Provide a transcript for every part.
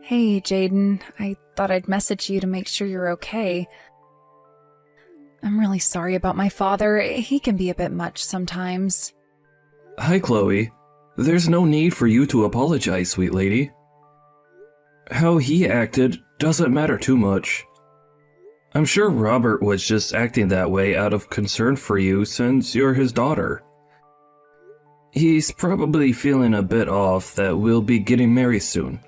Hey, Jaden. I thought I'd message you to make sure you're okay. I'm really sorry about my father. He can be a bit much sometimes. Hi, Chloe. There's no need for you to apologize, sweet lady. How he acted doesn't matter too much. I'm sure Robert was just acting that way out of concern for you since you're his daughter. He's probably feeling a bit off that we'll be getting married soon.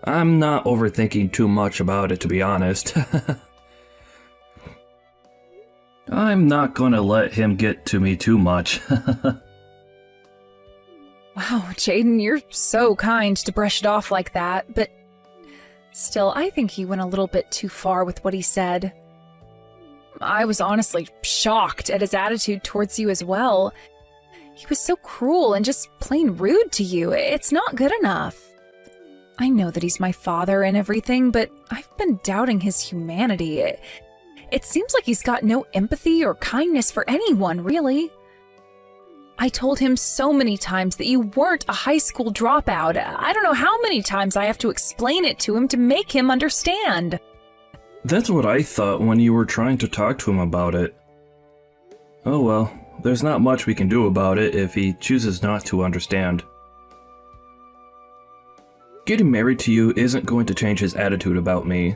I'm not overthinking too much about it, to be honest. I'm not gonna let him get to me too much. Wow, Jaden, you're so kind to brush it off like that, but still, I think he went a little bit too far with what he said. I was honestly shocked at his attitude towards you as well. He was so cruel and just plain rude to you. It's not good enough. I know that he's my father and everything, but I've been doubting his humanity. It seems like he's got no empathy or kindness for anyone, really. I told him so many times that you weren't a high school dropout. I don't know how many times I have to explain it to him to make him understand. That's what I thought when you were trying to talk to him about it. Oh well, there's not much we can do about it if he chooses not to understand. Getting married to you isn't going to change his attitude about me.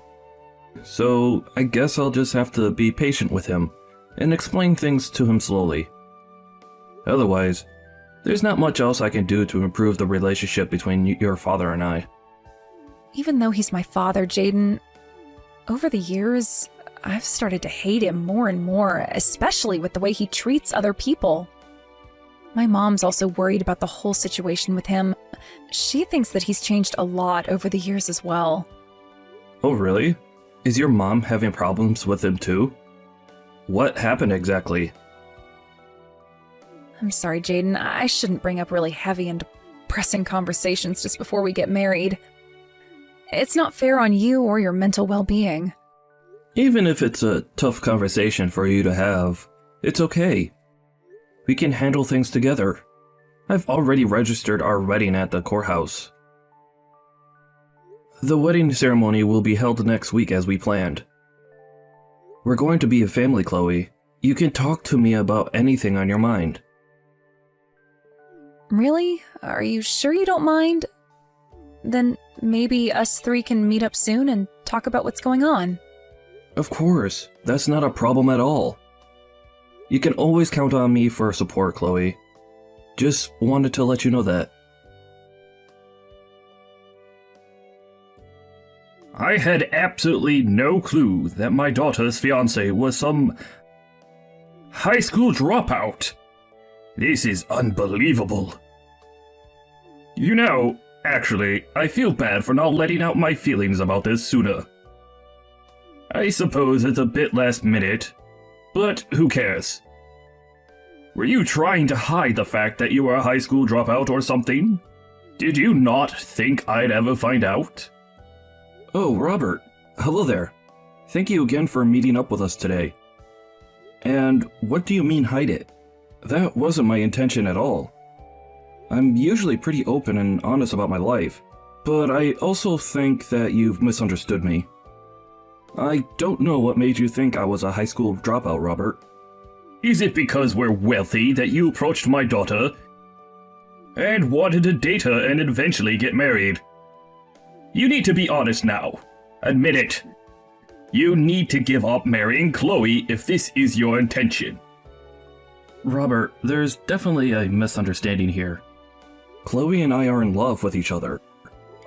So I guess I'll just have to be patient with him and explain things to him slowly. Otherwise, there's not much else I can do to improve the relationship between your father and I. Even though he's my father, Jaden, over the years, I've started to hate him more and more, especially with the way he treats other people. My mom's also worried about the whole situation with him. She thinks that he's changed a lot over the years as well. Oh really? Is your mom having problems with him too? What happened exactly? I'm sorry, Jaden. I shouldn't bring up really heavy and depressing conversations just before we get married. It's not fair on you or your mental well-being. Even if it's a tough conversation for you to have, it's okay. We can handle things together. I've already registered our wedding at the courthouse. The wedding ceremony will be held next week as we planned. We're going to be a family, Chloe. You can talk to me about anything on your mind. Really? Are you sure you don't mind? Then maybe us three can meet up soon and talk about what's going on. Of course, that's not a problem at all. You can always count on me for support, Chloe. Just wanted to let you know that. I had absolutely no clue that my daughter's fiancé was some high school dropout. This is unbelievable. You know, actually, I feel bad for not letting out my feelings about this sooner. I suppose it's a bit last minute, but who cares? Were you trying to hide the fact that you were a high school dropout or something? Did you not think I'd ever find out? Oh, Robert. Hello there. Thank you again for meeting up with us today. And what do you mean hide it? That wasn't my intention at all. I'm usually pretty open and honest about my life, but I also think that you've misunderstood me. I don't know what made you think I was a high school dropout, Robert. Is it because we're wealthy that you approached my daughter and wanted to date her and eventually get married? You need to be honest now. Admit it. You need to give up marrying Chloe if this is your intention. Robert, there's definitely a misunderstanding here. Chloe and I are in love with each other.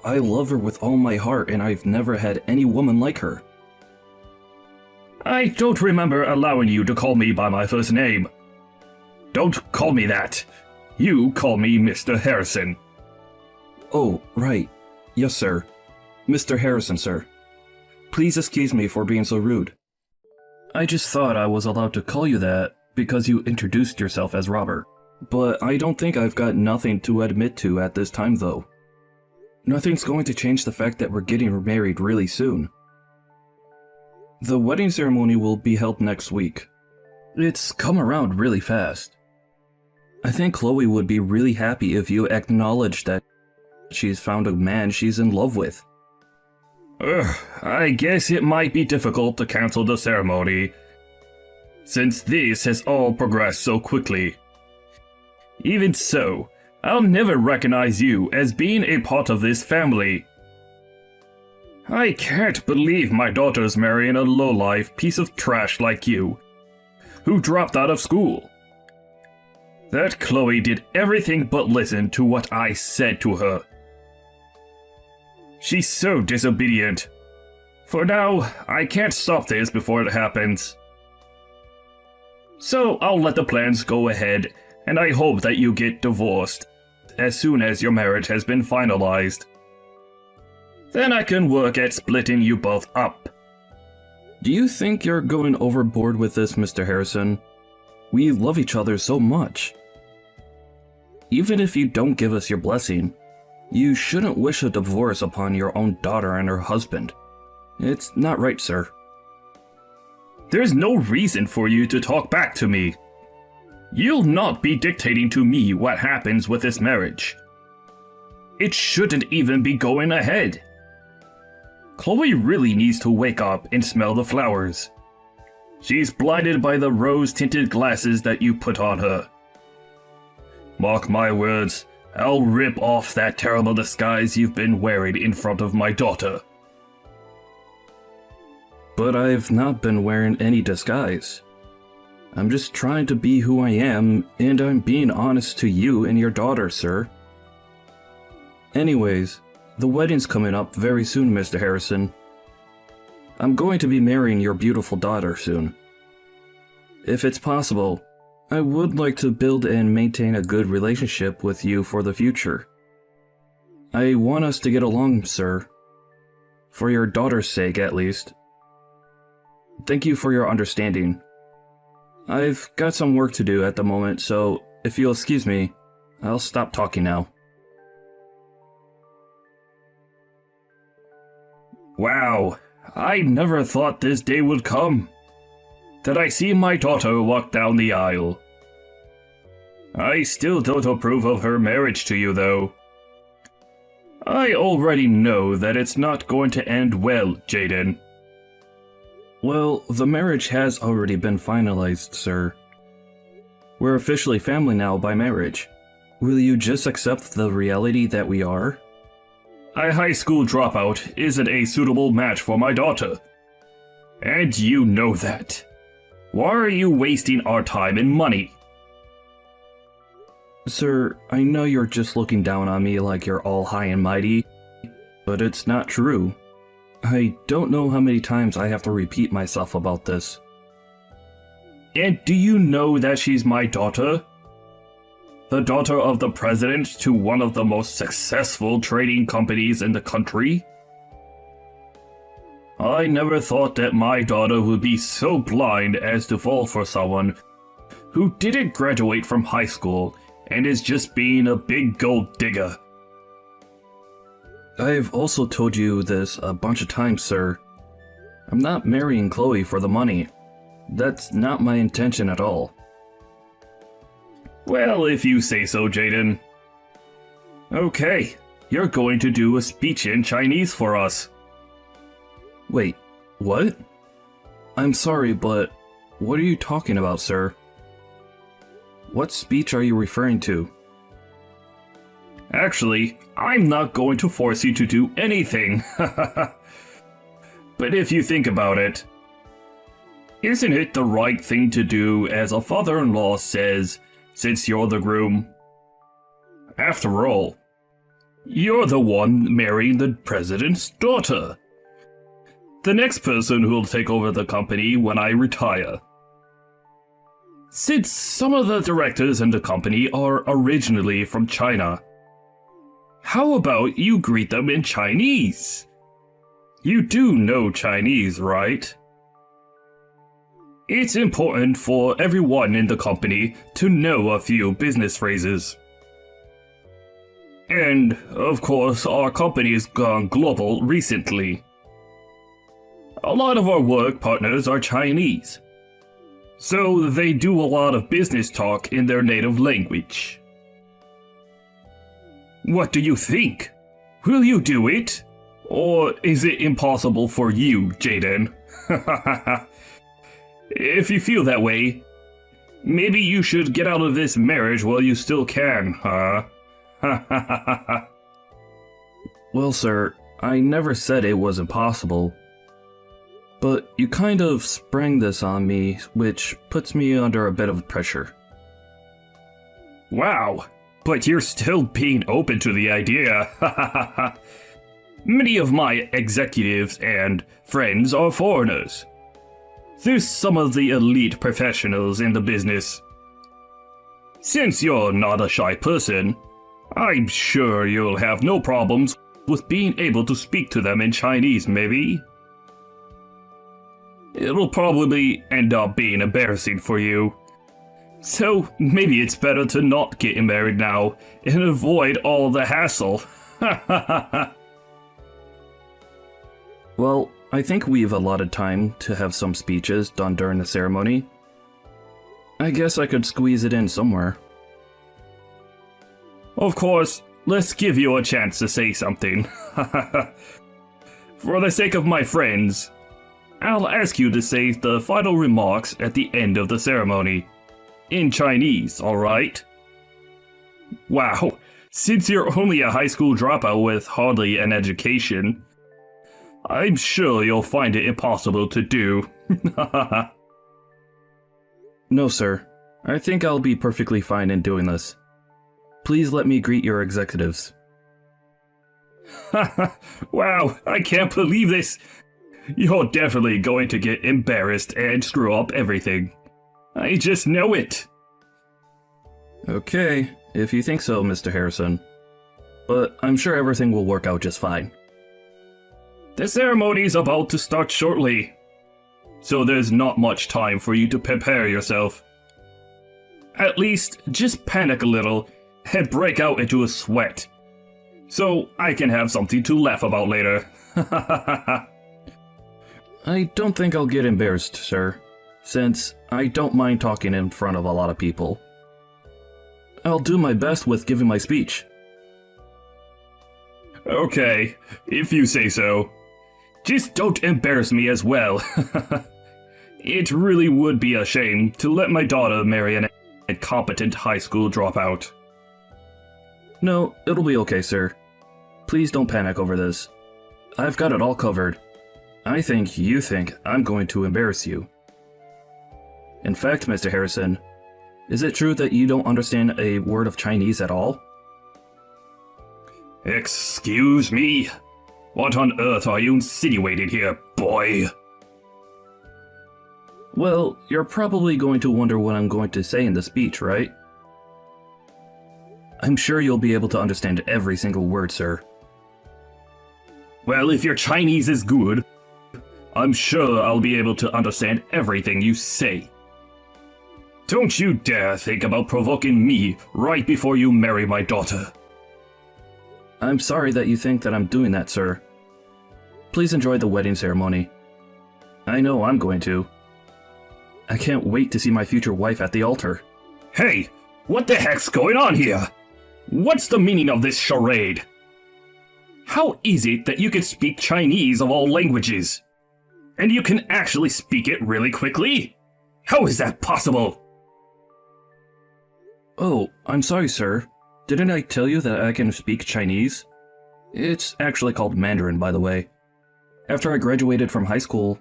I love her with all my heart and I've never had any woman like her. I don't remember allowing you to call me by my first name. Don't call me that. You call me Mr. Harrison. Oh, right. Yes, sir. Mr. Harrison, sir. Please excuse me for being so rude. I just thought I was allowed to call you that because you introduced yourself as Robert. But I don't think I've got nothing to admit to at this time, though. Nothing's going to change the fact that we're getting married really soon. The wedding ceremony will be held next week. It's come around really fast. I think Chloe would be really happy if you acknowledged that she's found a man she's in love with. I guess it might be difficult to cancel the ceremony, since this has all progressed so quickly. Even so, I'll never recognize you as being a part of this family. I can't believe my daughter's marrying a lowlife piece of trash like you, who dropped out of school. That Chloe did everything but listen to what I said to her. She's so disobedient. For now, I can't stop this before it happens. So I'll let the plans go ahead, and I hope that you get divorced as soon as your marriage has been finalized. Then I can work at splitting you both up. Do you think you're going overboard with this, Mr. Harrison? We love each other so much. Even if you don't give us your blessing, you shouldn't wish a divorce upon your own daughter and her husband. It's not right, sir. There's no reason for you to talk back to me. You'll not be dictating to me what happens with this marriage. It shouldn't even be going ahead. Chloe really needs to wake up and smell the flowers. She's blinded by the rose-tinted glasses that you put on her. Mark my words, I'll rip off that terrible disguise you've been wearing in front of my daughter. But I've not been wearing any disguise. I'm just trying to be who I am, and I'm being honest to you and your daughter, sir. Anyways, the wedding's coming up very soon, Mr. Harrison. I'm going to be marrying your beautiful daughter soon. If it's possible, I would like to build and maintain a good relationship with you for the future. I want us to get along, sir. For your daughter's sake, at least. Thank you for your understanding. I've got some work to do at the moment, so if you'll excuse me, I'll stop talking now. Wow, I never thought this day would come. That I see my daughter walk down the aisle. I still don't approve of her marriage to you, though. I already know that it's not going to end well, Jaden. Well, the marriage has already been finalized, sir. We're officially family now by marriage. Will you just accept the reality that we are? A high school dropout isn't a suitable match for my daughter. And you know that. Why are you wasting our time and money? Sir, I know you're just looking down on me like you're all high and mighty, but it's not true. I don't know how many times I have to repeat myself about this. And do you know that she's my daughter? The daughter of the president to one of the most successful trading companies in the country? I never thought that my daughter would be so blind as to fall for someone who didn't graduate from high school and is just being a big gold digger. I've also told you this a bunch of times, sir. I'm not marrying Chloe for the money. That's not my intention at all. Well, if you say so, Jaden. Okay, you're going to do a speech in Chinese for us. Wait, what? I'm sorry, but what are you talking about, sir? What speech are you referring to? Actually, I'm not going to force you to do anything. But if you think about it, isn't it the right thing to do as a father-in-law says, since you're the groom? After all, you're the one marrying the president's daughter. The next person who'll take over the company when I retire. Since some of the directors in the company are originally from China, how about you greet them in Chinese? You do know Chinese, right? It's important for everyone in the company to know a few business phrases. And, of course, our company's gone global recently. A lot of our work partners are Chinese, so they do a lot of business talk in their native language. What do you think? Will you do it? Or is it impossible for you, Jaden? If you feel that way, maybe you should get out of this marriage while you still can, huh? Well, sir, I never said it was impossible. But you kind of sprang this on me, which puts me under a bit of pressure. Wow, but you're still being open to the idea. Many of my executives and friends are foreigners. There's some of the elite professionals in the business. Since you're not a shy person, I'm sure you'll have no problems with being able to speak to them in Chinese, maybe? It'll probably end up being embarrassing for you. So maybe it's better to not get married now and avoid all the hassle. Well, I think we've allotted time to have some speeches done during the ceremony. I guess I could squeeze it in somewhere. Of course, let's give you a chance to say something. For the sake of my friends, I'll ask you to say the final remarks at the end of the ceremony. In Chinese, alright? Wow, since you're only a high school dropout with hardly an education, I'm sure you'll find it impossible to do. No, sir. I think I'll be perfectly fine in doing this. Please let me greet your executives. Wow, I can't believe this. You're definitely going to get embarrassed and screw up everything. I just know it. Okay, if you think so, Mr. Harrison. But I'm sure everything will work out just fine. The ceremony's about to start shortly, so there's not much time for you to prepare yourself. At least, just panic a little and break out into a sweat, so I can have something to laugh about later. I don't think I'll get embarrassed, sir, since I don't mind talking in front of a lot of people. I'll do my best with giving my speech. Okay, if you say so. Just don't embarrass me as well. It really would be a shame to let my daughter marry an incompetent high school dropout. No, it'll be okay, sir. Please don't panic over this. I've got it all covered. I think you think I'm going to embarrass you. In fact, Mr. Harrison, is it true that you don't understand a word of Chinese at all? Excuse me? What on earth are you insinuating here, boy? Well, you're probably going to wonder what I'm going to say in the speech, right? I'm sure you'll be able to understand every single word, sir. Well, if your Chinese is good, I'm sure I'll be able to understand everything you say. Don't you dare think about provoking me right before you marry my daughter. I'm sorry that you think that I'm doing that, sir. Please enjoy the wedding ceremony. I know I'm going to. I can't wait to see my future wife at the altar. Hey, what the heck's going on here? What's the meaning of this charade? How is it that you can speak Chinese of all languages? And you can actually speak it really quickly? How is that possible? Oh, I'm sorry, sir. Didn't I tell you that I can speak Chinese? It's actually called Mandarin, by the way. After I graduated from high school,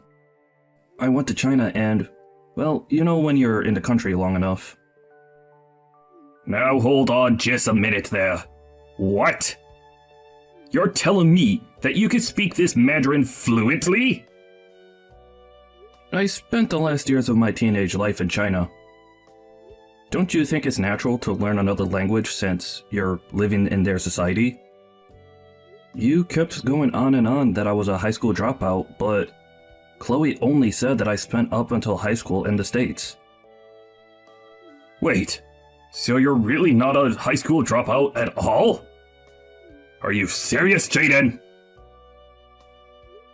I went to China and, well, you know when you're in the country long enough. Now hold on just a minute there. What? You're telling me that you can speak this Mandarin fluently? I spent the last years of my teenage life in China. Don't you think it's natural to learn another language since you're living in their society? You kept going on and on that I was a high school dropout, but Chloe only said that I spent up until high school in the States. Wait, so you're really not a high school dropout at all? Are you serious, Jaden?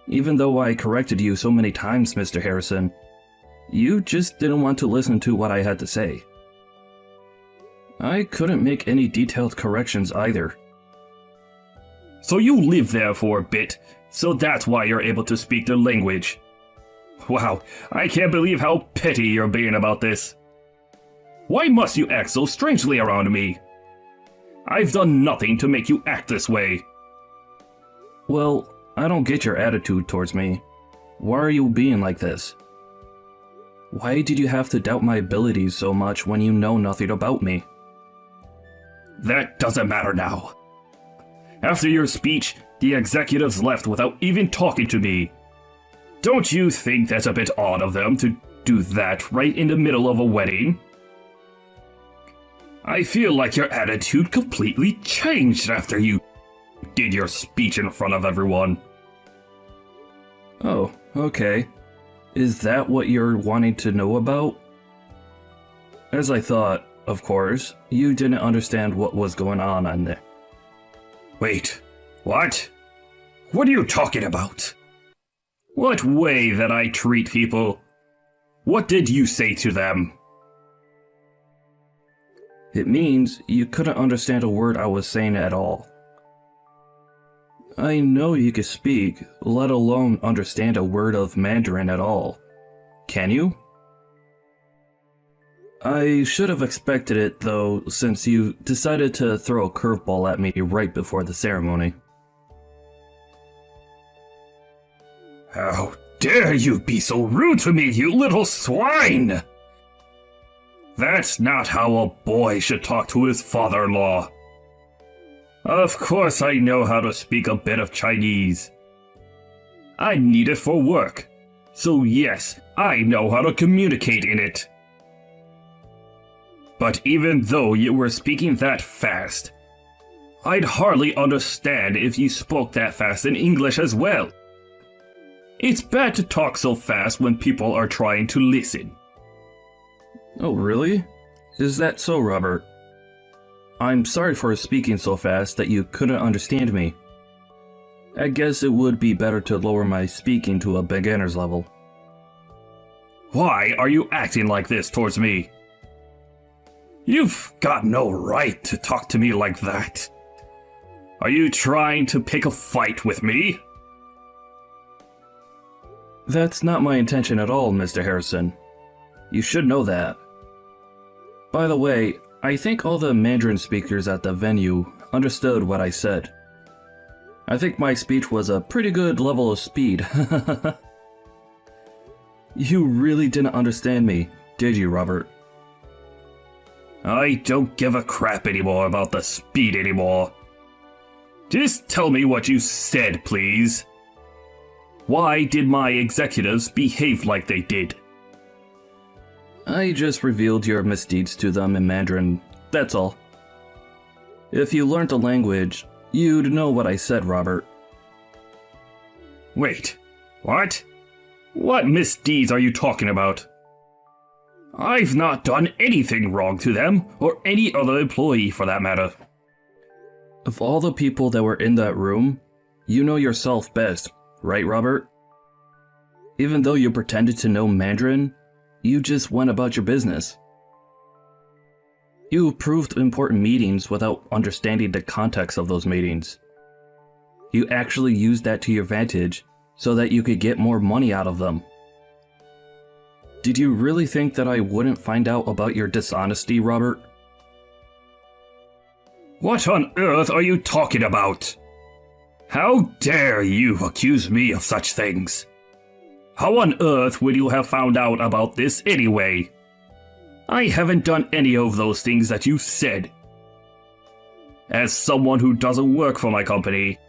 Even though I corrected you so many times, Mr. Harrison, you just didn't want to listen to what I had to say. I couldn't make any detailed corrections either. So you live there for a bit, so that's why you're able to speak the language. Wow, I can't believe how petty you're being about this. Why must you act so strangely around me? I've done nothing to make you act this way. Well, I don't get your attitude towards me. Why are you being like this? Why did you have to doubt my abilities so much when you know nothing about me? That doesn't matter now. After your speech, the executives left without even talking to me. Don't you think that's a bit odd of them to do that right in the middle of a wedding? I feel like your attitude completely changed after you did your speech in front of everyone. Oh, okay. Is that what you're wanting to know about? As I thought, of course, you didn't understand what was going on there. Wait, what? What are you talking about? What way that I treat people? What did you say to them? It means you couldn't understand a word I was saying at all. I know you can speak, let alone understand a word of Mandarin at all. Can you? I should have expected it, though, since you decided to throw a curveball at me right before the ceremony. How dare you be so rude to me, you little swine! That's not how a boy should talk to his father-in-law. Of course I know how to speak a bit of Chinese. I need it for work, so yes, I know how to communicate in it. But even though you were speaking that fast, I'd hardly understand if you spoke that fast in English as well. It's bad to talk so fast when people are trying to listen. Oh, really? Is that so, Robert? I'm sorry for speaking so fast that you couldn't understand me. I guess it would be better to lower my speaking to a beginner's level. Why are you acting like this towards me? You've got no right to talk to me like that. Are you trying to pick a fight with me? That's not my intention at all, Mr. Harrison. You should know that. By the way, I think all the Mandarin speakers at the venue understood what I said. I think my speech was a pretty good level of speed. You really didn't understand me, did you, Robert? I don't give a crap anymore about the speed anymore. Just tell me what you said, please. Why did my executives behave like they did? I just revealed your misdeeds to them in Mandarin, that's all. If you learned the language, you'd know what I said, Robert. Wait, what? What misdeeds are you talking about? I've not done anything wrong to them, or any other employee for that matter. Of all the people that were in that room, you know yourself best, right, Robert? Even though you pretended to know Mandarin, you just went about your business. You approved important meetings without understanding the context of those meetings. You actually used that to your advantage so that you could get more money out of them. Did you really think that I wouldn't find out about your dishonesty, Robert? What on earth are you talking about? How dare you accuse me of such things? How on earth would you have found out about this anyway? I haven't done any of those things that you said. As someone who doesn't work for my company,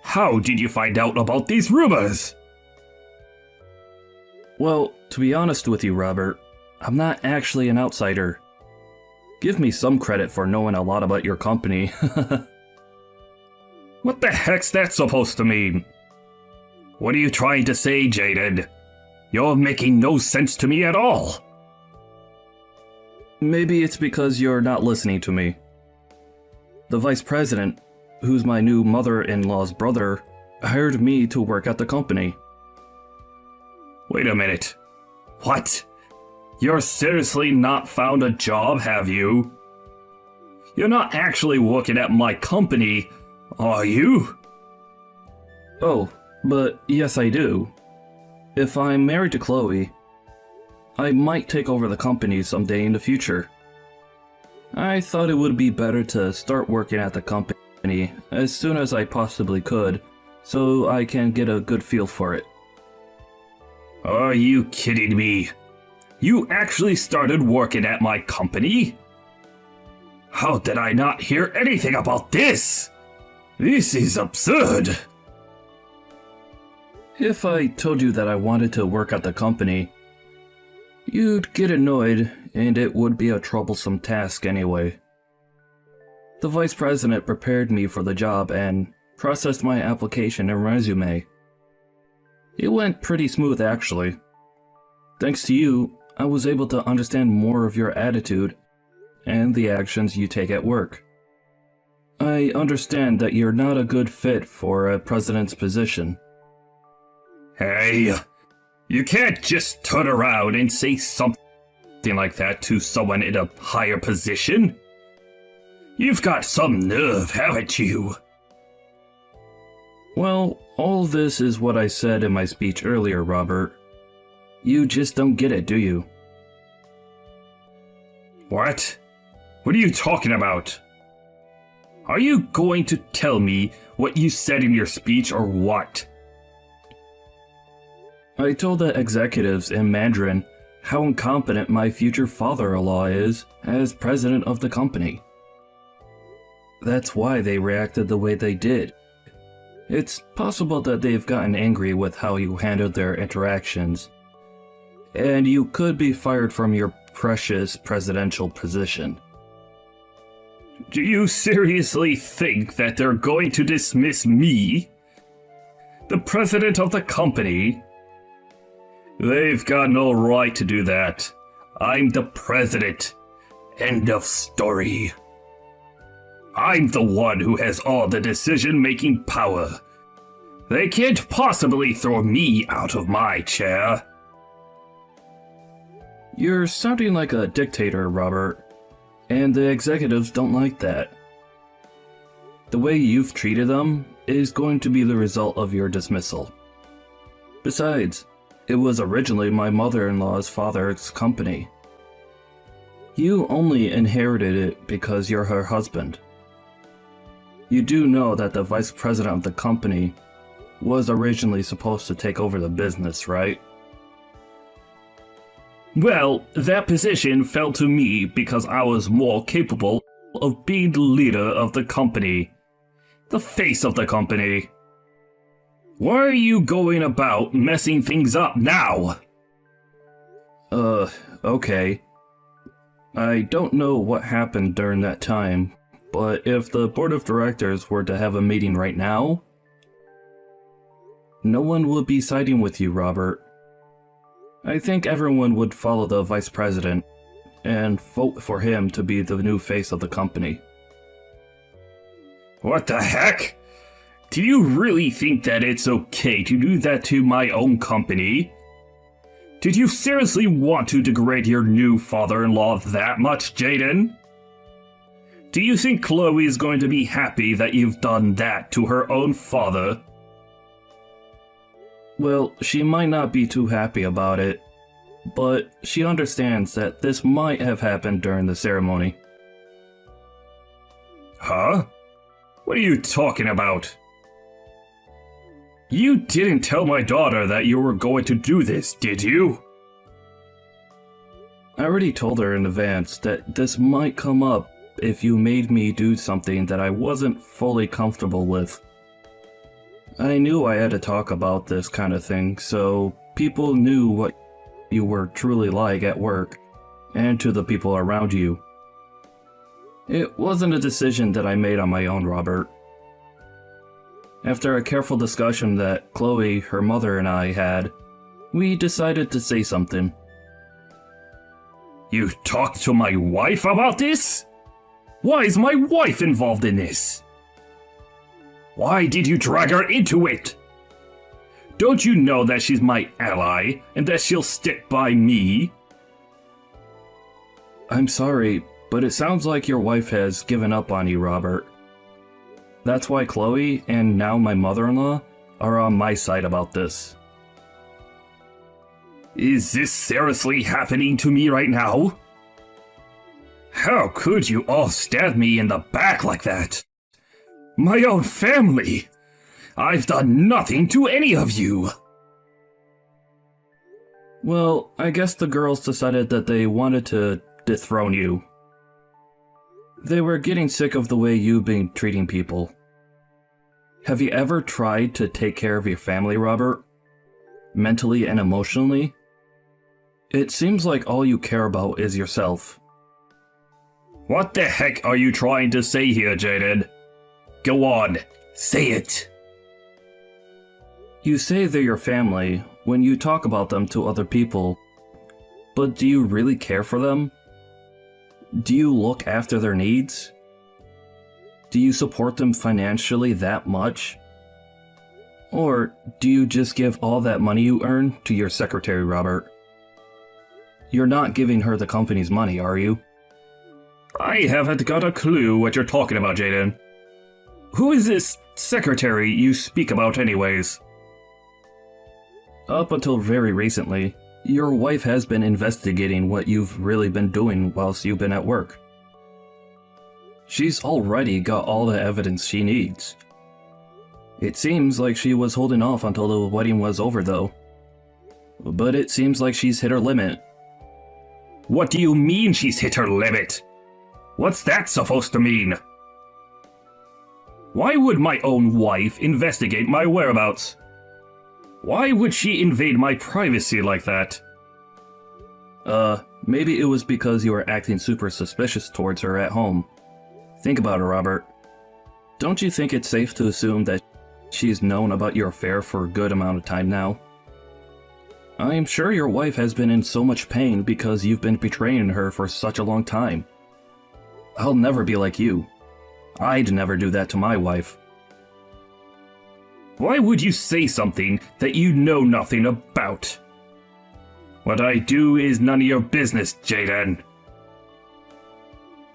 how did you find out about these rumors? Well, to be honest with you, Robert, I'm not actually an outsider. Give me some credit for knowing a lot about your company. What the heck's that supposed to mean? What are you trying to say, Jaden? You're making no sense to me at all. Maybe it's because you're not listening to me. The vice president, who's my new mother-in-law's brother, hired me to work at the company. Wait a minute. What? You're seriously not found a job, have you? You're not actually working at my company, Are you? Oh, but yes I do. If I'm married to Chloe, I might take over the company someday in the future. I thought it would be better to start working at the company as soon as I possibly could, so I can get a good feel for it. Are you kidding me? You actually started working at my company? How did I not hear anything about this? This is absurd. If I told you that I wanted to work at the company, you'd get annoyed, and it would be a troublesome task anyway. The vice president prepared me for the job and processed my application and resume. It went pretty smooth actually. Thanks to you, I was able to understand more of your attitude and the actions you take at work. I understand that you're not a good fit for a president's position. Hey, you can't just turn around and say something like that to someone in a higher position. You've got some nerve, haven't you? Well, all this is what I said in my speech earlier, Robert. You just don't get it, do you? What? What are you talking about? Are you going to tell me what you said in your speech or what? I told the executives in Mandarin how incompetent my future father-in-law is as president of the company. That's why they reacted the way they did. It's possible that they've gotten angry with how you handled their interactions, and you could be fired from your precious presidential position. Do you seriously think that they're going to dismiss me, the president of the company? They've got no right to do that. I'm the president. End of story. I'm the one who has all the decision-making power. They can't possibly throw me out of my chair. You're sounding like a dictator, Robert, and the executives don't like that. The way you've treated them is going to be the result of your dismissal. Besides, it was originally my mother-in-law's father's company. You only inherited it because you're her husband. You do know that the vice president of the company was originally supposed to take over the business, right? Well, that position fell to me because I was more capable of being the leader of the company. The face of the company. Why are you going about messing things up now? Okay. I don't know what happened during that time, but if the board of directors were to have a meeting right now, no one would be siding with you, Robert. I think everyone would follow the vice president and vote for him to be the new face of the company. What the heck? Do you really think that it's okay to do that to my own company? Did you seriously want to degrade your new father-in-law that much, Jaden? Do you think Chloe is going to be happy that you've done that to her own father? Well, she might not be too happy about it, but she understands that this might have happened during the ceremony. Huh? What are you talking about? You didn't tell my daughter that you were going to do this, did you? I already told her in advance that this might come up if you made me do something that I wasn't fully comfortable with. I knew I had to talk about this kind of thing, so people knew what you were truly like at work, and to the people around you. It wasn't a decision that I made on my own, Robert. After a careful discussion that Chloe, her mother, and I had, we decided to say something. You talked to my wife about this? Why is my wife involved in this? Why did you drag her into it? Don't you know that she's my ally and that she'll stick by me? I'm sorry, but it sounds like your wife has given up on you, Robert. That's why Chloe, and now my mother-in-law, are on my side about this. Is this seriously happening to me right now? How could you all stab me in the back like that? My own family! I've done nothing to any of you! Well, I guess the girls decided that they wanted to dethrone you. They were getting sick of the way you've been treating people. Have you ever tried to take care of your family, Robert? Mentally and emotionally? It seems like all you care about is yourself. What the heck are you trying to say here, Jaden? Go on, say it! You say they're your family when you talk about them to other people, but do you really care for them? Do you look after their needs? Do you support them financially that much? Or do you just give all that money you earn to your secretary, Robert? You're not giving her the company's money, are you? I haven't got a clue what you're talking about, Jaden. Who is this secretary you speak about anyways? Up until very recently, your wife has been investigating what you've really been doing whilst you've been at work. She's already got all the evidence she needs. It seems like she was holding off until the wedding was over, though. But it seems like she's hit her limit. What do you mean she's hit her limit? What's that supposed to mean? Why would my own wife investigate my whereabouts? Why would she invade my privacy like that? Maybe it was because you were acting super suspicious towards her at home. Think about it, Robert. Don't you think it's safe to assume that she's known about your affair for a good amount of time now? I'm sure your wife has been in so much pain because you've been betraying her for such a long time. I'll never be like you. I'd never do that to my wife. Why would you say something that you know nothing about? What I do is none of your business, Jaden.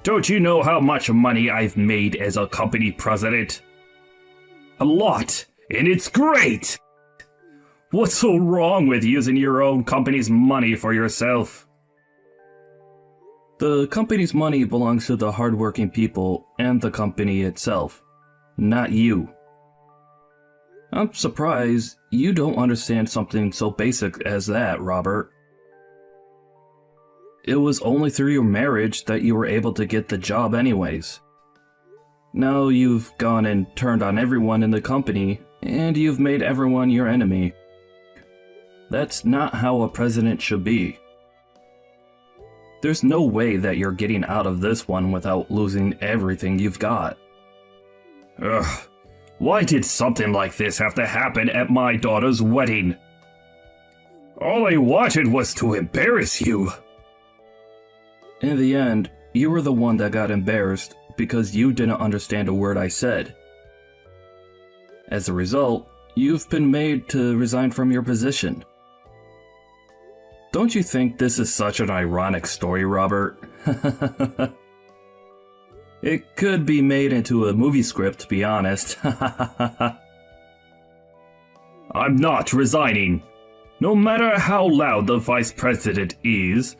Don't you know how much money I've made as a company president? A lot, and it's great! What's so wrong with using your own company's money for yourself? The company's money belongs to the hardworking people and the company itself, not you. I'm surprised you don't understand something so basic as that, Robert. It was only through your marriage that you were able to get the job anyways. Now you've gone and turned on everyone in the company, and you've made everyone your enemy. That's not how a president should be. There's no way that you're getting out of this one without losing everything you've got. Ugh. Why did something like this have to happen at my daughter's wedding? All I wanted was to embarrass you. In the end, you were the one that got embarrassed because you didn't understand a word I said. As a result, you've been made to resign from your position. Don't you think this is such an ironic story, Robert? It could be made into a movie script, to be honest. I'm not resigning. No matter how loud the vice president is,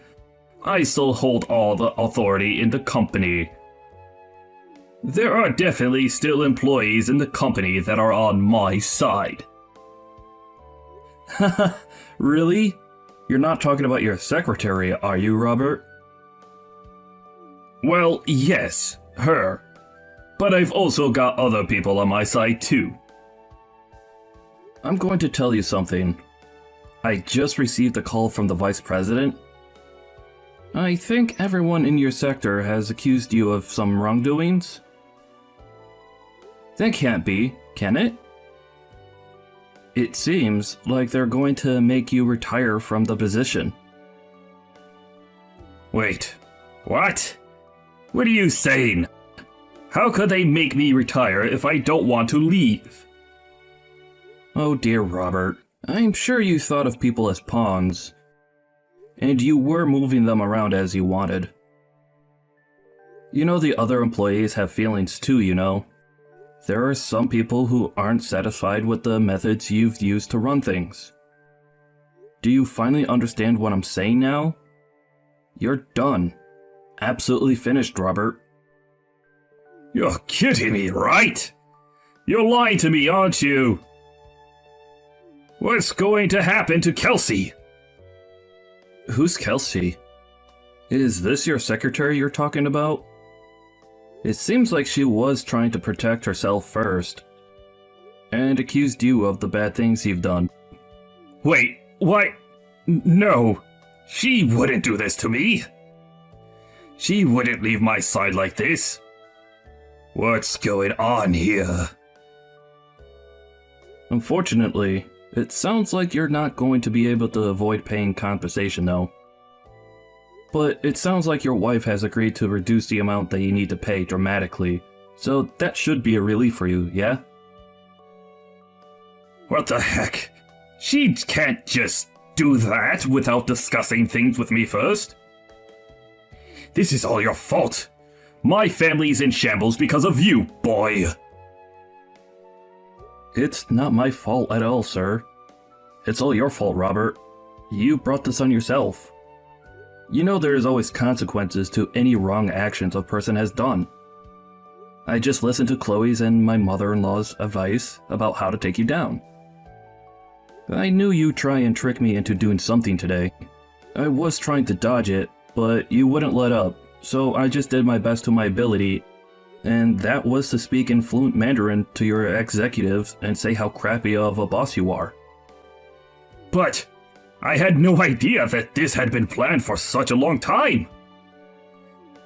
I still hold all the authority in the company. There are definitely still employees in the company that are on my side. Really? You're not talking about your secretary, are you, Robert? Well, yes, her. But I've also got other people on my side too. I'm going to tell you something. I just received a call from the vice president. I think everyone in your sector has accused you of some wrongdoings. That can't be, can it? It seems like they're going to make you retire from the position. Wait, what? What are you saying? How could they make me retire if I don't want to leave? Oh dear, Robert. I'm sure you thought of people as pawns. And you were moving them around as you wanted. You know the other employees have feelings too, you know. There are some people who aren't satisfied with the methods you've used to run things. Do you finally understand what I'm saying now? You're done. Absolutely finished, Robert. You're kidding me, right? You're lying to me, aren't you? What's going to happen to Kelsey? Who's Kelsey? Is this your secretary you're talking about? It seems like she was trying to protect herself first, and accused you of the bad things you've done. Wait, what? No, she wouldn't do this to me. She wouldn't leave my side like this. What's going on here? Unfortunately, it sounds like you're not going to be able to avoid paying compensation though. But it sounds like your wife has agreed to reduce the amount that you need to pay dramatically, so that should be a relief for you, yeah? What the heck? She can't just do that without discussing things with me first. This is all your fault. My family's in shambles because of you, boy. It's not my fault at all, sir. It's all your fault, Robert. You brought this on yourself. You know there is always consequences to any wrong actions a person has done. I just listened to Chloe's and my mother-in-law's advice about how to take you down. I knew you'd try and trick me into doing something today. I was trying to dodge it, but you wouldn't let up, so I just did my best to my ability, and that was to speak in fluent Mandarin to your executives and say how crappy of a boss you are. But I had no idea that this had been planned for such a long time.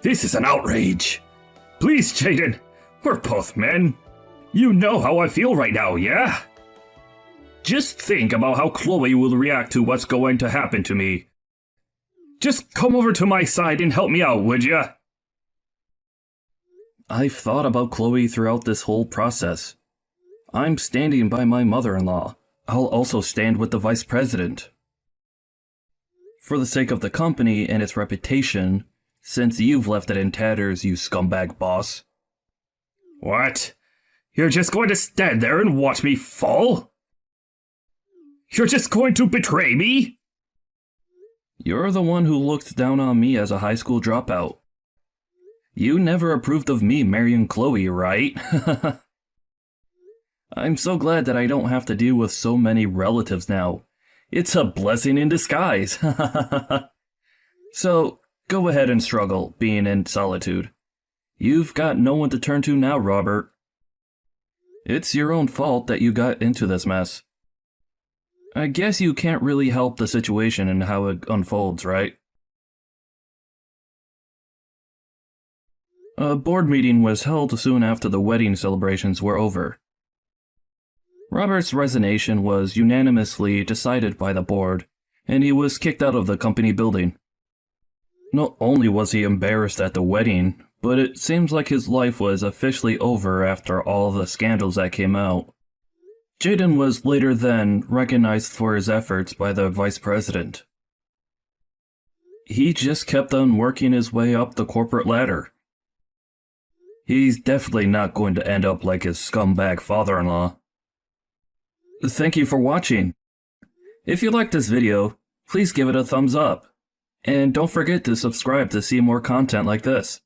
This is an outrage. Please, Jaden, we're both men. You know how I feel right now, yeah? Just think about how Chloe will react to what's going to happen to me. Just come over to my side and help me out, would ya? I've thought about Chloe throughout this whole process. I'm standing by my mother-in-law. I'll also stand with the vice president. For the sake of the company and its reputation, since you've left it in tatters, you scumbag boss. What? You're just going to stand there and watch me fall? You're just going to betray me? You're the one who looked down on me as a high school dropout. You never approved of me marrying Chloe, right? I'm so glad that I don't have to deal with so many relatives now. It's a blessing in disguise. So, go ahead and struggle, being in solitude. You've got no one to turn to now, Robert. It's your own fault that you got into this mess. I guess you can't really help the situation and how it unfolds, right? A board meeting was held soon after the wedding celebrations were over. Robert's resignation was unanimously decided by the board, and he was kicked out of the company building. Not only was he embarrassed at the wedding, but it seems like his life was officially over after all the scandals that came out. Jaden was later then recognized for his efforts by the vice president. He just kept on working his way up the corporate ladder. He's definitely not going to end up like his scumbag father-in-law. Thank you for watching. If you liked this video, please give it a thumbs up. And don't forget to subscribe to see more content like this.